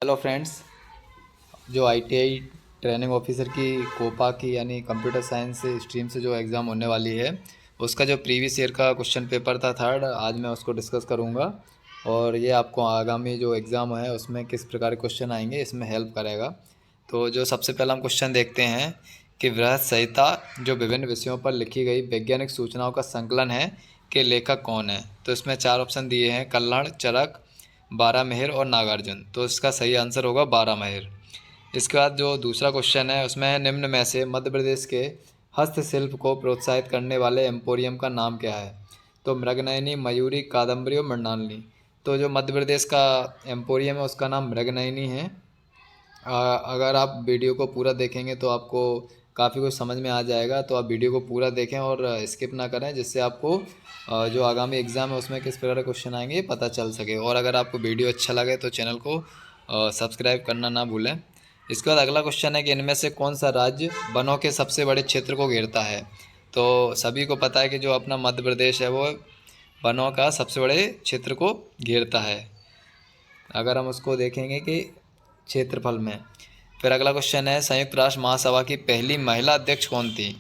Hello friends, जो ITI training officer की Copa की यानी कंप्यूटर साइंस स्ट्रीम से जो एग्ज़ाम होने वाली है, उसका जो प्रीवियस ईयर का क्वेश्चन पेपर था थर्ड, आज मैं उसको डिस्कस करूंगा। और ये आपको आगामी जो एग्ज़ाम है उसमें किस प्रकार के क्वेश्चन आएंगे इसमें हेल्प करेगा। तो जो सबसे पहला हम क्वेश्चन देखते हैं कि बृहत संहिता जो विभिन्न विषयों पर लिखी गई वैज्ञानिक सूचनाओं का संकलन है कि लेखक कौन है। तो इसमें चार ऑप्शन दिए हैं: कल्हड़, चरक, बारहमिहिर और नागार्जुन। तो इसका सही आंसर होगा बारहमिहिर। इसके बाद जो दूसरा क्वेश्चन है उसमें है, निम्न में से मध्य प्रदेश के हस्तशिल्प को प्रोत्साहित करने वाले एम्पोरियम का नाम क्या है। तो मृगनयनी, मयूरी, कादम्बरी और मृणालिनी। तो जो मध्य प्रदेश का एम्पोरियम है उसका नाम मृगनयनी है। अगर आप वीडियो को पूरा देखेंगे तो आपको काफ़ी कुछ समझ में आ जाएगा। तो आप वीडियो को पूरा देखें और स्किप ना करें, जिससे आपको जो आगामी एग्ज़ाम है उसमें किस प्रकार के क्वेश्चन आएंगे ये पता चल सके। और अगर आपको वीडियो अच्छा लगे तो चैनल को सब्सक्राइब करना ना भूलें। इसके बाद अगला क्वेश्चन है कि इनमें से कौन सा राज्य वनों के सबसे बड़े क्षेत्र को घेरता है। तो सभी को पता है कि जो अपना मध्य प्रदेश है वो वनों का सबसे बड़े क्षेत्र को घेरता है, अगर हम उसको देखेंगे कि क्षेत्रफल में। फिर अगला क्वेश्चन है, संयुक्त राष्ट्र महासभा की पहली महिला अध्यक्ष कौन थी।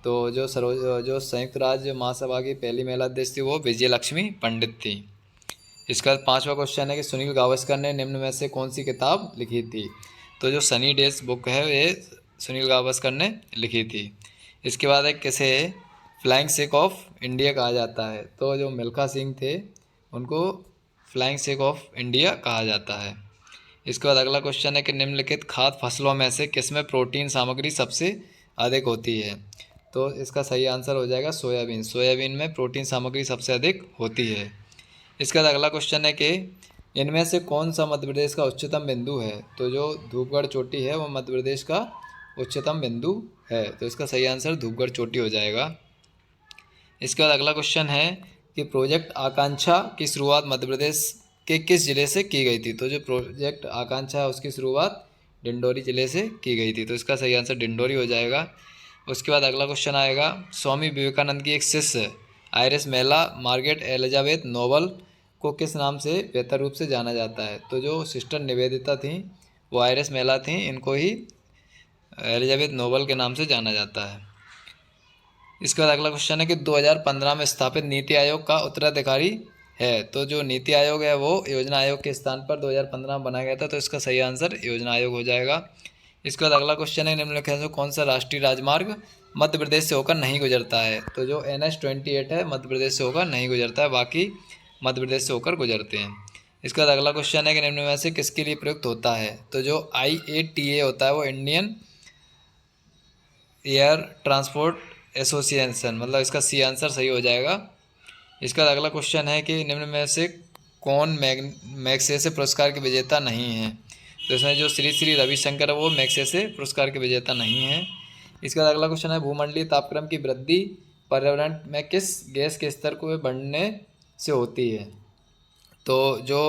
तो जो संयुक्त राज्य महासभा की पहली महिला अध्यक्ष थी वो विजय लक्ष्मी पंडित थी। इसका पांचवा क्वेश्चन है कि सुनील गावस्कर ने निम्न में से कौन सी किताब लिखी थी। तो जो सनी डेज बुक है ये सुनील गावस्कर ने लिखी थी। इसके बाद है किसे फ्लाइंग सिख ऑफ इंडिया कहा जाता है। तो जो मिल्खा सिंह थे उनको फ्लाइंग सिख ऑफ इंडिया कहा जाता है। इसके बाद अगला क्वेश्चन है कि निम्नलिखित खाद्य फसलों में से किसमें प्रोटीन सामग्री सबसे अधिक होती है। तो इसका सही आंसर हो जाएगा सोयाबीन। सोयाबीन में प्रोटीन सामग्री सबसे अधिक होती है। इसके बाद अगला क्वेश्चन है कि इनमें से कौन सा मध्य प्रदेश का उच्चतम बिंदु है। तो जो धूपगढ़ चोटी है वो मध्य प्रदेश का उच्चतम बिंदु है। तो इसका सही आंसर धूपगढ़ चोटी हो जाएगा। इसके बाद अगला क्वेश्चन है कि प्रोजेक्ट आकांक्षा की शुरुआत मध्य प्रदेश के किस ज़िले से की गई थी। तो जो प्रोजेक्ट आकांक्षा है उसकी शुरुआत डिंडोरी ज़िले से की गई थी। तो इसका सही आंसर डिंडोरी हो जाएगा। उसके बाद अगला क्वेश्चन आएगा, स्वामी विवेकानंद की एक शिष्य आयरिस मेला मार्गरेट एलिजाबेथ नोबल को किस नाम से बेहतर रूप से जाना जाता है। तो जो सिस्टर निवेदिता थी वो आयरिस मेला थी, इनको ही एलिजाबेथ नोबल के नाम से जाना जाता है। इसके बाद अगला क्वेश्चन है कि 2015 में स्थापित नीति आयोग का उत्तराधिकारी है। तो जो नीति आयोग है वो योजना आयोग के स्थान पर 2015 में बनाया गया था। तो इसका सही आंसर योजना आयोग हो जाएगा। इसके बाद अगला क्वेश्चन है, निम्नलिखित में कौन सा राष्ट्रीय राजमार्ग मध्य प्रदेश से होकर नहीं गुजरता है। तो जो NH-28 है मध्य प्रदेश से होकर नहीं गुजरता है, बाकी मध्य प्रदेश से होकर गुजरते हैं। इसके बाद अगला क्वेश्चन है कि निम्न में से किसके लिए प्रयुक्त होता है। तो जो IATA होता है वो इंडियन एयर ट्रांसपोर्ट एसोसिएशन, मतलब इसका सी आंसर सही हो जाएगा। इसका अगला क्वेश्चन है कि निम्न में से कौन मैग्सेसे पुरस्कार के विजेता नहीं है। तो इसमें जो श्री श्री रविशंकर है वो मैग्सेसे पुरस्कार के विजेता नहीं है। इसका अगला क्वेश्चन है, भूमंडलीय तापक्रम की वृद्धि पर्यावरण में किस गैस के स्तर को बढ़ने से होती है। तो जो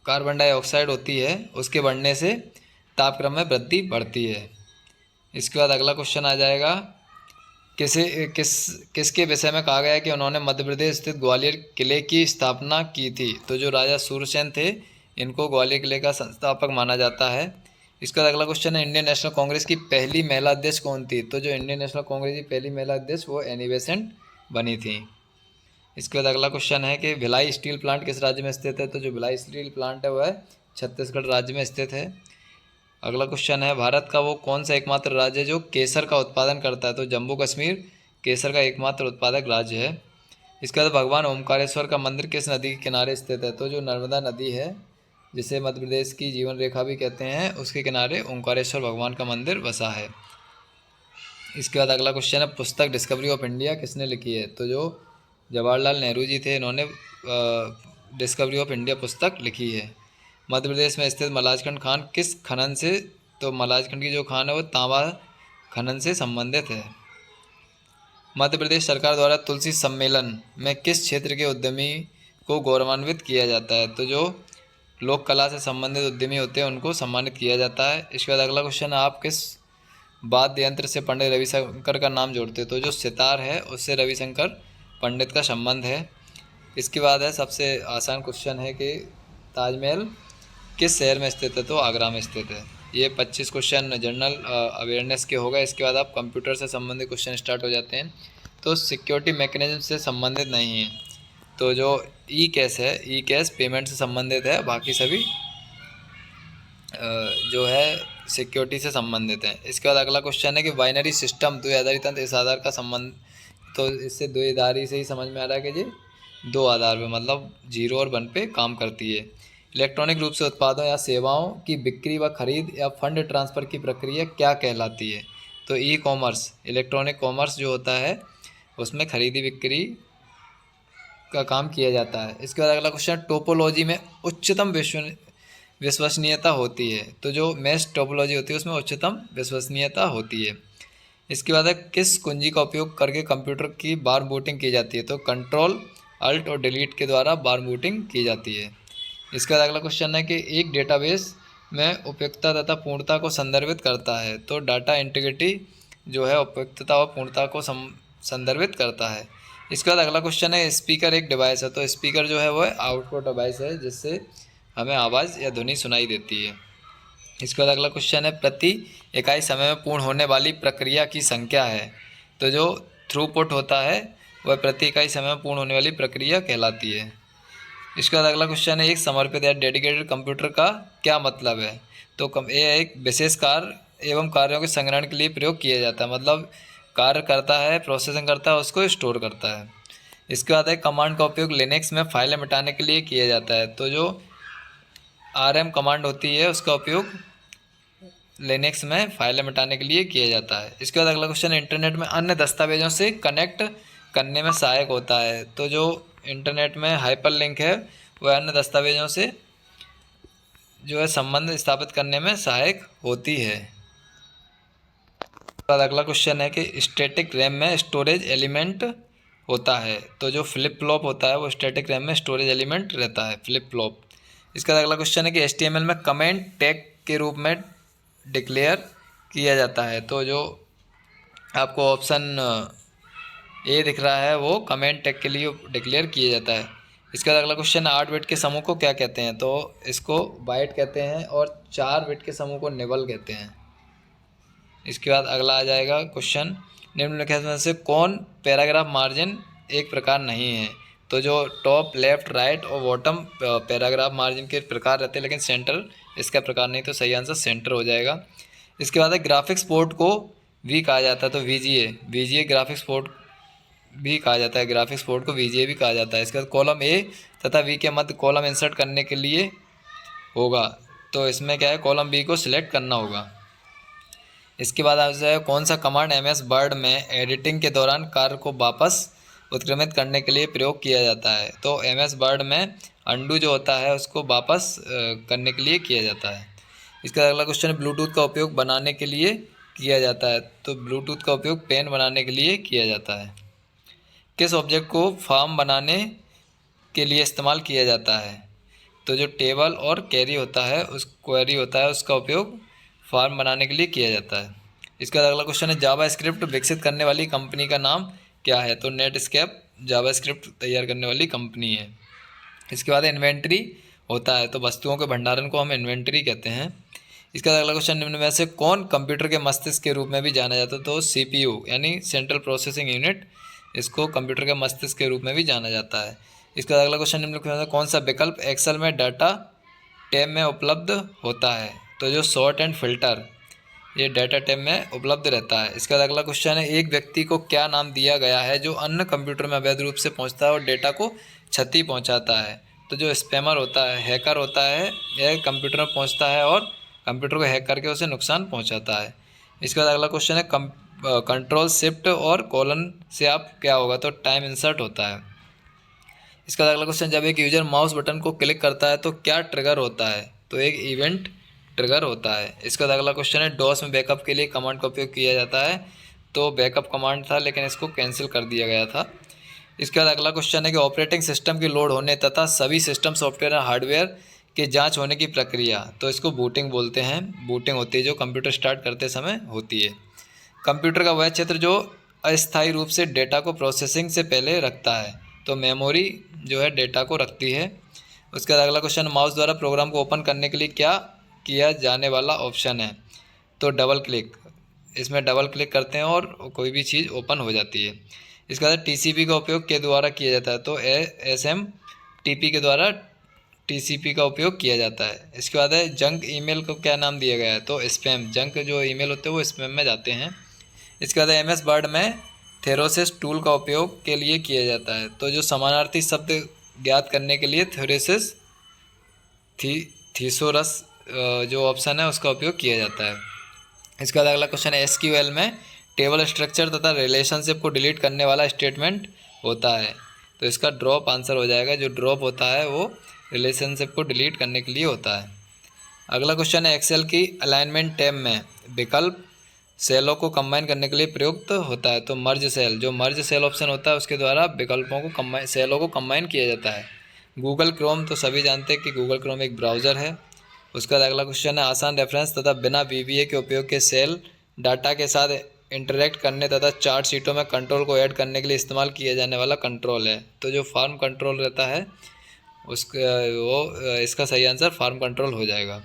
कार्बन डाइऑक्साइड होती है उसके बढ़ने से तापक्रम में वृद्धि बढ़ती है। इसके बाद अगला क्वेश्चन आ जाएगा, किसके विषय में कहा गया है कि उन्होंने मध्य प्रदेश स्थित ग्वालियर किले की स्थापना की थी। तो जो राजा सूरसेन थे इनको ग्वालियर किले का संस्थापक माना जाता है। इसका अगला क्वेश्चन है, इंडियन नेशनल कांग्रेस की पहली महिला अध्यक्ष कौन थी। तो जो इंडियन नेशनल कांग्रेस की पहली महिला अध्यक्ष वो एनी बेसेंट बनी थी। इसके बाद अगला क्वेश्चन है कि भिलाई स्टील प्लांट किस राज्य में स्थित है। तो जो भिलाई स्टील प्लांट है वह छत्तीसगढ़ राज्य में स्थित है। अगला क्वेश्चन है, भारत का वो कौन सा एकमात्र राज्य है जो केसर का उत्पादन करता है। तो जम्मू कश्मीर केसर का एकमात्र उत्पादक राज्य है। इसके बाद भगवान ओमकारेश्वर का मंदिर किस नदी के किनारे स्थित है। तो जो नर्मदा नदी है जिसे मध्य प्रदेश की जीवन रेखा भी कहते हैं उसके किनारे ओमकारेश्वर भगवान का मंदिर बसा है। इसके बाद अगला क्वेश्चन है, पुस्तक डिस्कवरी ऑफ इंडिया किसने लिखी है। तो जो जवाहरलाल नेहरू जी थे इन्होंने डिस्कवरी ऑफ इंडिया पुस्तक लिखी है। मध्य प्रदेश में स्थित मलाजखंड खान किस खनन से। तो मलाजखंड की जो खान है वो तांबा खनन से संबंधित है। मध्य प्रदेश सरकार द्वारा तुलसी सम्मेलन में किस क्षेत्र के उद्यमी को गौरवान्वित किया जाता है। तो जो लोक कला से संबंधित उद्यमी होते हैं उनको सम्मानित किया जाता है। इसके बाद अगला क्वेश्चन है, आप किस वाद्य यंत्र से पंडित रविशंकर का नाम जोड़ते हैं। तो जो सितार है उससे रविशंकर पंडित का संबंध है। इसके बाद है सबसे आसान क्वेश्चन है कि ताजमहल किस शहर में स्थित है? तो आगरा में स्थित है। ये 25 क्वेश्चन जनरल अवेयरनेस के हो गए। इसके बाद आप कंप्यूटर से संबंधित क्वेश्चन स्टार्ट हो जाते हैं। तो सिक्योरिटी मैकेनिज्म से संबंधित नहीं है, तो जो ई कैश है, ई कैश पेमेंट से संबंधित है, बाकी सभी जो है सिक्योरिटी से संबंधित है। इसके बाद अगला क्वेश्चन है कि बाइनरी सिस्टम द्विआधारी तंत्र इस आधार का संबंध, तो इससे द्विआधारी से ही समझ में आ रहा है कि जी दो आधार पे मतलब 0 और 1 पे काम करती है। इलेक्ट्रॉनिक रूप से उत्पादों या सेवाओं की बिक्री व खरीद या फंड ट्रांसफ़र की प्रक्रिया क्या कहलाती है? तो ई कॉमर्स, इलेक्ट्रॉनिक कॉमर्स जो होता है उसमें खरीदी बिक्री का काम किया जाता है। इसके बाद अगला क्वेश्चन, टोपोलॉजी में उच्चतम विश्वसनीयता होती है। तो जो मेश टोपोलॉजी होती है उसमें उच्चतम विश्वसनीयता होती है। इसके बाद है किस कुंजी का उपयोग करके कंप्यूटर की बार बूटिंग की जाती है? तो कंट्रोल अल्ट और डिलीट के द्वारा बार बूटिंग की जाती है। इसके बाद अगला क्वेश्चन है कि एक डेटाबेस में उपयुक्तता तथा पूर्णता को संदर्भित करता है। तो डाटा इंटीग्रिटी जो है उपयुक्तता और पूर्णता को संदर्भित करता है। इसके बाद अगला क्वेश्चन है स्पीकर एक डिवाइस है। तो स्पीकर जो है वो आउटपुट डिवाइस है जिससे हमें आवाज़ या ध्वनि सुनाई देती है। इसके बाद अगला क्वेश्चन है प्रति इकाई समय में पूर्ण होने वाली प्रक्रिया की संख्या है। तो जो थ्रूपुट होता है वह प्रति इकाई समय में पूर्ण होने वाली प्रक्रिया कहलाती है। इसके बाद अगला क्वेश्चन है एक समर्पित या डेडिकेटेड कंप्यूटर का क्या मतलब है? तो ये एक विशेष कार्य एवं कार्यों के संग्रहण के लिए प्रयोग किया जाता है, मतलब कार्य करता है, प्रोसेसिंग करता है, उसको स्टोर करता है। इसके बाद है कमांड का उपयोग लिनक्स में फाइलें मिटाने के लिए किया जाता है। तो जो rm कमांड होती है उसका उपयोग लिनक्स में फाइलें मिटाने के लिए किया जाता है। इसके बाद अगला क्वेश्चन है इंटरनेट में अन्य दस्तावेजों से कनेक्ट करने में सहायक होता है। तो जो इंटरनेट में हाइपर लिंक है वह अन्य दस्तावेजों से जो है संबंध स्थापित करने में सहायक होती है। बाद अगला क्वेश्चन है कि स्टैटिक रैम में स्टोरेज एलिमेंट होता है। तो जो फ्लिप फ्लॉप होता है वो स्टैटिक रैम में स्टोरेज एलिमेंट रहता है, फ्लिप फ्लॉप। इसके बाद अगला क्वेश्चन है कि HTML में कमेंट टैग के रूप में डिक्लेयर किया जाता है। तो जो आपको ऑप्शन ए दिख रहा है वो कमेंट टैग के लिए डिक्लेयर किया जाता है। इसके बाद अगला क्वेश्चन 8 बिट के समूह को क्या कहते हैं? तो इसको बाइट कहते हैं और 4 बिट के समूह को निबल कहते हैं। इसके बाद अगला आ जाएगा क्वेश्चन, निम्नलिखित में से कौन पैराग्राफ मार्जिन एक प्रकार नहीं है? तो जो टॉप, लेफ्ट, राइट और बॉटम पैराग्राफ मार्जिन के प्रकार रहते हैं, लेकिन सेंटर इसका प्रकार नहीं, तो सही आंसर सेंटर हो जाएगा। इसके बाद है ग्राफिक्स पोर्ट को भी कहा जाता है। तो VGA ग्राफिक्स पोर्ट भी कहा जाता है, ग्राफिक्स पोर्ट को VGA भी कहा जाता है। इसके बाद कॉलम ए तथा वी के मध्य कॉलम इंसर्ट करने के लिए होगा। तो इसमें क्या है, कॉलम बी को सिलेक्ट करना होगा। इसके बाद आ जाए कौन सा कमांड MS वर्ड में एडिटिंग के दौरान कार्य को वापस उत्क्रमित करने के लिए प्रयोग किया जाता है? तो MS वर्ड में अंडू जो होता है उसको वापस करने के लिए किया जाता है। इसका अगला क्वेश्चन है ब्लूटूथ का उपयोग बनाने के लिए किया जाता है। तो ब्लूटूथ का उपयोग पेन बनाने के लिए किया जाता है। किस ऑब्जेक्ट को फॉर्म बनाने के लिए इस्तेमाल किया जाता है? तो जो टेबल और क्वेरी होता है उसका उपयोग फॉर्म बनाने के लिए किया जाता है। इसका अगला क्वेश्चन है जावा स्क्रिप्ट विकसित करने वाली कंपनी का नाम क्या है? तो नेटस्केप जावा स्क्रिप्ट तैयार करने वाली कंपनी है। इसके बाद इन्वेंट्री होता है, तो वस्तुओं के भंडारण को हम इन्वेंट्री कहते हैं। इसका अगला क्वेश्चन निम्न में से कौन कंप्यूटर के मस्तिष्क के रूप में भी जाना जाता है? तो CPU यानी सेंट्रल प्रोसेसिंग यूनिट, इसको कंप्यूटर के मस्तिष्क के रूप में भी जाना जाता है। इसका अगला क्वेश्चन निम्न में कौन सा विकल्प एक्सेल में डाटा टैब में उपलब्ध होता है? तो जो सॉर्ट एंड फिल्टर, ये डाटा टैब में उपलब्ध रहता है। इसका अगला क्वेश्चन है एक व्यक्ति को क्या नाम दिया गया है जो अन्य कंप्यूटर में अवैध रूप से पहुंचता है और डेटा को क्षति पहुंचाता है? तो जो स्पैमर होता है, हैकर होता है, यह कंप्यूटर में पहुंचता है और कंप्यूटर को हैक करके उसे नुकसान पहुंचाता है। इसके बाद अगला क्वेश्चन है कंट्रोल शिफ्ट और कॉलन से आप क्या होगा? तो टाइम इंसर्ट होता है। इसका अगला क्वेश्चन जब एक यूजर माउस बटन को क्लिक करता है तो क्या ट्रिगर होता है? तो एक इवेंट ट्रिगर होता है। इसका अगला क्वेश्चन है डॉस में बैकअप के लिए कमांड का उपयोग किया जाता है। तो बैकअप कमांड था लेकिन इसको कैंसिल कर दिया गया था। इसके बाद अगला क्वेश्चन है कि ऑपरेटिंग सिस्टम की लोड होने तथा सभी सिस्टम सॉफ्टवेयर और हार्डवेयर के जांच होने की प्रक्रिया, तो इसको बूटिंग बोलते हैं। बूटिंग होती है जो कंप्यूटर स्टार्ट करते समय होती है। कंप्यूटर का वह क्षेत्र जो अस्थायी रूप से डेटा को प्रोसेसिंग से पहले रखता है, तो मेमोरी जो है डेटा को रखती है। उसके बाद अगला क्वेश्चन, माउस द्वारा प्रोग्राम को ओपन करने के लिए क्या किया जाने वाला ऑप्शन है? तो डबल क्लिक, इसमें डबल क्लिक करते हैं और कोई भी चीज़ ओपन हो जाती है। इसके बाद टीसीपी का उपयोग के द्वारा किया जाता है? तो एसएमटीपी के द्वारा टीसीपी का उपयोग किया जाता है। इसके बाद है जंक ईमेल को क्या नाम दिया गया है? तो स्पैम, जंक जो ईमेल होते हैं वो स्पैम में जाते हैं। इसके बाद एमएस वर्ड में थेरोसिस टूल का उपयोग के लिए किया जाता है? तो जो समानार्थी शब्द ज्ञात करने के लिए थेरोसिस थीसोरस जो ऑप्शन है उसका उपयोग किया जाता है। इसके बाद अगला क्वेश्चन है, एसक्यूएल में टेबल स्ट्रक्चर तथा रिलेशनशिप को डिलीट करने वाला स्टेटमेंट होता है? तो इसका ड्रॉप आंसर हो जाएगा। जो ड्रॉप होता है वो रिलेशनशिप को डिलीट करने के लिए होता है। अगला क्वेश्चन है, एक्सेल की अलाइनमेंट टैब में विकल्प सेलों को कंबाइन करने के लिए प्रयुक्त होता है? तो मर्ज सेल, जो मर्ज सेल ऑप्शन होता है उसके द्वारा विकल्पों को सेलों को कंबाइन किया जाता है। गूगल क्रोम, तो सभी जानते हैं कि गूगल क्रोम एक ब्राउज़र है। उसके बाद अगला क्वेश्चन है, आसान रेफरेंस तथा बिना वीबीए के उपयोग के सेल डाटा के साथ इंटरेक्ट करने तथा चार्ट शीटों में कंट्रोल को ऐड करने के लिए इस्तेमाल किया जाने वाला कंट्रोल है? तो जो फार्म कंट्रोल रहता है इसका सही आंसर फार्म कंट्रोल हो जाएगा।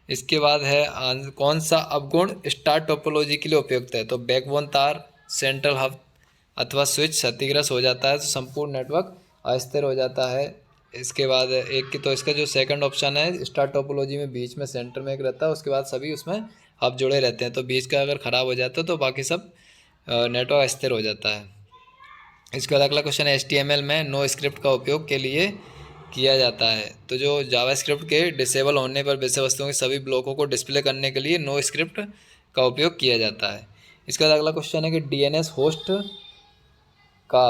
इसके बाद है, कौन सा अवगुण स्टार टोपोलॉजी के लिए उपयुक्त है? तो बैकबोन तार, सेंट्रल हब अथवा स्विच क्षतिग्रस्त हो जाता है तो संपूर्ण नेटवर्क अस्थिर हो जाता है। इसके बाद एक की, तो इसका जो सेकंड ऑप्शन है, स्टार टोपोलॉजी में बीच में सेंटर में एक रहता है, उसके बाद सभी उसमें हब जुड़े रहते हैं, तो बीच का अगर ख़राब हो जाता है तो बाकी सब नेटवर्क अस्थिर हो जाता है। इसके बाद अगला क्वेश्चन है, HTML में नो स्क्रिप्ट का उपयोग के लिए किया जाता है? तो जो जावास्क्रिप्ट के डिसेबल होने पर विषय वस्तुओं के सभी ब्लॉकों को डिस्प्ले करने के लिए नो स्क्रिप्ट का उपयोग किया जाता है। इसके बाद अगला क्वेश्चन है कि DNS होस्ट का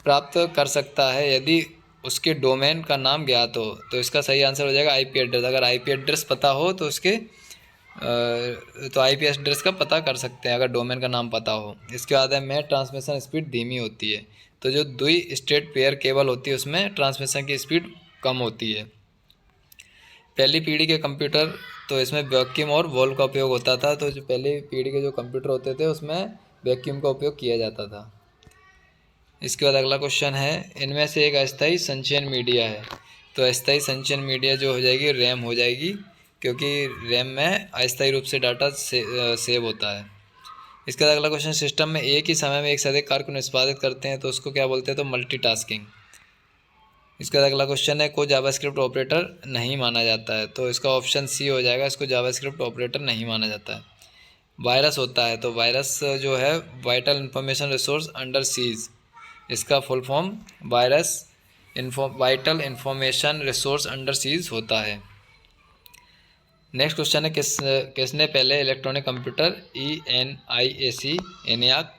प्राप्त कर सकता है यदि उसके डोमेन का नाम ज्ञात हो? तो इसका सही आंसर हो जाएगा IP एड्रेस। अगर IP एड्रेस पता हो तो उसके तो IP एड्रेस का पता कर सकते हैं अगर डोमेन का नाम पता हो। इसके बाद है, में ट्रांसमिशन स्पीड धीमी होती है? तो जो द्वि स्टेट पेयर केबल होती है उसमें ट्रांसमिशन की स्पीड कम होती है। पहली पीढ़ी के कंप्यूटर, तो इसमें वैक्यूम और वॉल्व का उपयोग होता था। तो जो पहली पीढ़ी के जो कंप्यूटर होते थे उसमें वैक्यूम का उपयोग किया जाता था। इसके बाद अगला क्वेश्चन है, इनमें से एक अस्थायी संचयन मीडिया है? तो अस्थायी संचयन मीडिया जो हो जाएगी रैम हो जाएगी, क्योंकि रैम में अस्थायी रूप से डाटा सेव होता है। इसके बाद अगला क्वेश्चन, सिस्टम में एक ही समय में एक से अधिक कार्य को निष्पादित करते हैं तो उसको क्या बोलते हैं? तो मल्टीटास्किंग। इसके बाद अगला क्वेश्चन है, को जावास्क्रिप्ट ऑपरेटर नहीं माना जाता है? तो इसका ऑप्शन सी हो जाएगा, इसको जावास्क्रिप्ट ऑपरेटर नहीं माना जाता है। वायरस होता है? तो वायरस जो है vital information resource under siege, इसका full form vital information resource under siege होता है। नेक्स्ट क्वेश्चन है, किसने पहले इलेक्ट्रॉनिक कंप्यूटर ENIAC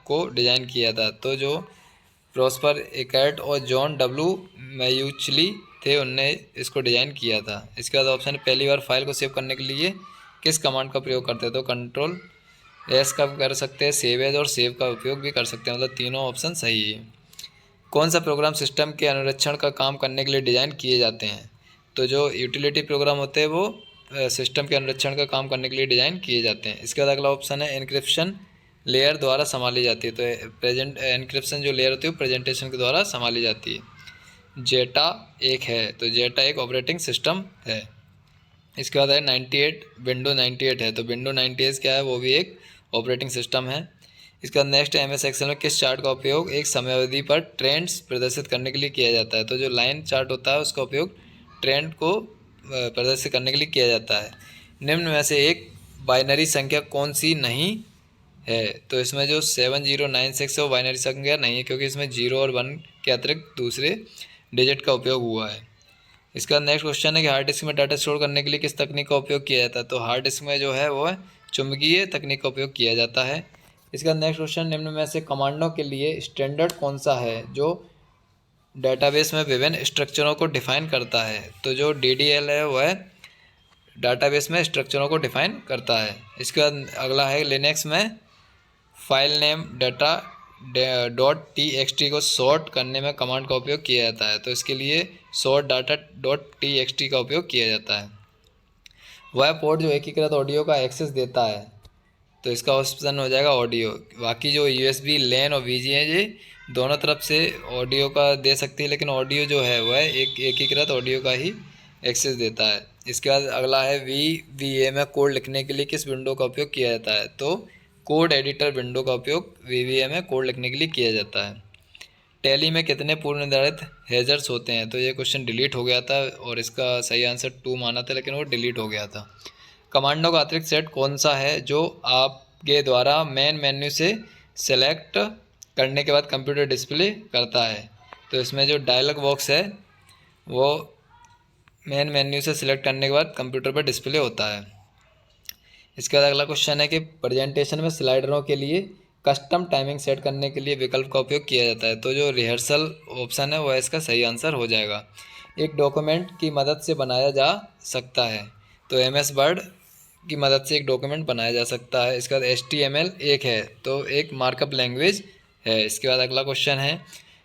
को डिज़ाइन किया था? तो जो प्रॉस्पर एकर्ट और जॉन W मैयूचली थे उनने इसको डिज़ाइन किया था। इसके बाद ऑप्शन, पहली बार फाइल को सेव करने के लिए किस कमांड का प्रयोग करते हैं? तो कंट्रोल S का कर सकते हैं, सेव एज और सेव का उपयोग भी कर सकते हैं, मतलब तीनों ऑप्शन सही है। कौन सा प्रोग्राम सिस्टम के अनुरक्षण का काम करने के लिए डिज़ाइन किए जाते हैं? तो जो यूटिलिटी प्रोग्राम होते हैं वो सिस्टम के अनुरक्षण का काम करने के लिए डिज़ाइन किए जाते हैं। इसके बाद अगला ऑप्शन है, एन्क्रिप्शन लेयर द्वारा संभाली जाती है? तो एन्क्रिप्शन जो लेयर होती है वो प्रेजेंटेशन के द्वारा संभाली जाती है। जेटा एक है? तो जेटा एक ऑपरेटिंग सिस्टम है। इसके बाद है, 98 विंडो 98 है? तो विंडो 98 क्या है? वो भी एक ऑपरेटिंग सिस्टम है। इसका नेक्स्ट, MS एक्सेल में किस चार्ट का उपयोग एक समयावधि पर ट्रेंड्स प्रदर्शित करने के लिए किया जाता है? तो जो लाइन चार्ट होता है उसका उपयोग ट्रेंड को प्रदर्शित करने के लिए किया जाता है। निम्न में से एक बाइनरी संख्या कौन सी नहीं है? तो इसमें जो 7096 है वो बाइनरी संख्या नहीं है, क्योंकि इसमें 0 और 1 के अतिरिक्त दूसरे डिजिट का उपयोग हुआ है। इसका नेक्स्ट क्वेश्चन है कि हार्ड डिस्क में डाटा स्टोर करने के लिए किस तकनीक का उपयोग किया जाता है? तो हार्ड डिस्क में जो है वो चुंबकीय तकनीक का उपयोग किया जाता है। इसका नेक्स्ट क्वेश्चन, निम्न में से कमांडों के लिए स्टैंडर्ड कौन सा है जो डेटाबेस में विभिन्न स्ट्रक्चरों को डिफाइन करता है? तो जो DDL है वह डाटाबेस में स्ट्रक्चरों को डिफाइन करता है। इसके बाद अगला है, लिनक्स में फाइल नेम डाटा .txt को सॉर्ट करने में कमांड का उपयोग किया जाता है? तो इसके लिए सॉर्ट डाटा .txt का उपयोग किया जाता है। वह पोर्ट जो एकीकृत ऑडियो का एक्सेस देता है? तो इसका ऑप्शन हो जाएगा ऑडियो। बाकी जो USB LAN और VGA दोनों तरफ से ऑडियो का दे सकती है, लेकिन ऑडियो जो है वह एक एकीकृत ऑडियो का ही एक्सेस देता है। इसके बाद अगला है VBA में कोड लिखने के लिए किस विंडो का उपयोग किया जाता है? तो कोड एडिटर विंडो का उपयोग VBA में कोड लिखने के लिए किया जाता है। टैली में कितने पूर्व निर्धारित हैज़र्ड्स होते हैं? तो ये क्वेश्चन डिलीट हो गया था और इसका सही आंसर 2 माना था, लेकिन वो डिलीट हो गया था। कमांडों का अतिरिक्त सेट कौन सा है जो आपके द्वारा मेन मेन्यू से सेलेक्ट करने के बाद कंप्यूटर डिस्प्ले करता है? तो इसमें जो डायलॉग बॉक्स है वो मेन मेन्यू से सिलेक्ट करने के बाद कंप्यूटर पर डिस्प्ले होता है। इसके बाद अगला क्वेश्चन है कि प्रेजेंटेशन में स्लाइडरों के लिए कस्टम टाइमिंग सेट करने के लिए विकल्प का उपयोग किया जाता है। तो जो रिहर्सल ऑप्शन है वह इसका सही आंसर हो जाएगा। एक डॉक्यूमेंट की मदद से बनाया जा सकता है। तो MS वर्ड की मदद से एक डॉक्यूमेंट बनाया जा सकता है। इसके बाद HTML एक है, तो एक मार्कअप लैंग्वेज है। इसके बाद अगला क्वेश्चन है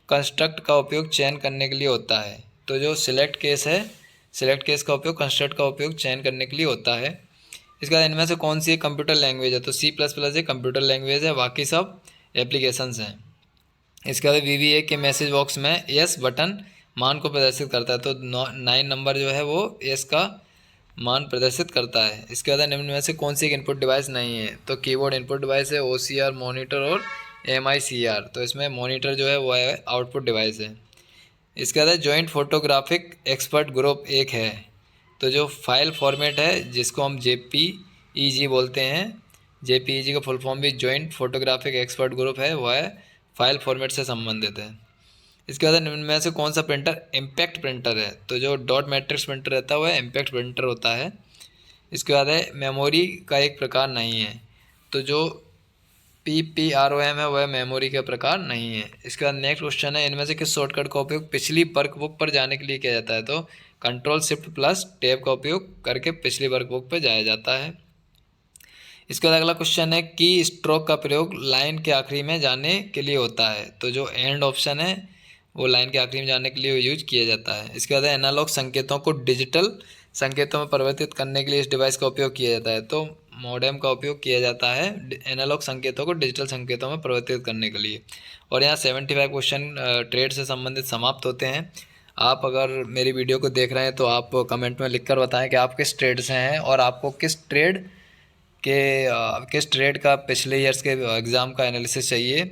कंस्ट्रक्ट का उपयोग चयन करने के लिए होता है। तो जो सिलेक्ट केस है, सिलेक्ट केस का उपयोग कंस्ट्रक्ट का उपयोग चयन करने के लिए होता है। इसके बाद इनमें से कौन सी एक कंप्यूटर लैंग्वेज है? तो C++ एक कंप्यूटर लैंग्वेज है, बाकी सब एप्लीकेशंस हैं। इसके बाद VBA के मैसेज बॉक्स में यस बटन मान को प्रदर्शित करता है। तो 9 नंबर जो है वो यस का मान प्रदर्शित करता है। इसके बाद निम्न में से कौन सी एक इनपुट डिवाइस नहीं है? तो कीबोर्ड इनपुट डिवाइस है, OCR मॉनिटर और MICR। तो इसमें मॉनिटर जो है वो है आउटपुट डिवाइस है। इसके बाद जॉइंट फोटोग्राफिक एक्सपर्ट ग्रुप एक है। तो जो फाइल फॉर्मेट है जिसको हम JPEG बोलते हैं, JPEG का फुल फॉर्म भी जॉइंट फोटोग्राफिक एक्सपर्ट ग्रुप है, वह है फाइल फॉर्मेट से संबंधित है। इसके बाद इनमें से कौन सा प्रिंटर इम्पैक्ट प्रिंटर है? तो जो डॉट मैट्रिक्स प्रिंटर रहता है वह इम्पैक्ट प्रिंटर होता है। इसके बाद है मेमोरी का एक प्रकार नहीं है। तो जो PPROM है वह मेमोरी का प्रकार नहीं है। इसके बाद नेक्स्ट क्वेश्चन है इनमें से किस शॉर्टकट का उपयोग पिछली वर्कबुक पर जाने के लिए किया जाता है? तो Ctrl+Shift+Tab का उपयोग करके पिछली वर्कबुक पर जाया जाता है। इसके बाद अगला क्वेश्चन है की स्ट्रोक का प्रयोग लाइन के आखिरी में जाने के लिए होता है। तो जो एंड ऑप्शन है वो लाइन के आखिरी में जाने के लिए यूज किया जाता है। इसके बाद एनालॉग संकेतों को डिजिटल संकेतों में परिवर्तित करने के लिए इस डिवाइस का उपयोग किया जाता है। तो मॉडेम का उपयोग किया जाता है एनालॉग संकेतों को डिजिटल संकेतों में परिवर्तित करने के लिए। और यहाँ 75 क्वेश्चन ट्रेड से संबंधित समाप्त होते हैं। आप अगर मेरी वीडियो को देख रहे हैं तो आप कमेंट में लिखकर बताएं कि आप किस ट्रेड से हैं और आपको किस ट्रेड का पिछले ईयर्स के एग्ज़ाम का एनालिसिस चाहिए।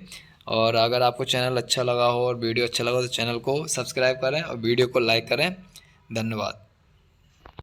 और अगर आपको चैनल अच्छा लगा हो और वीडियो अच्छा लगा हो तो चैनल को सब्सक्राइब करें और वीडियो को लाइक करें। धन्यवाद।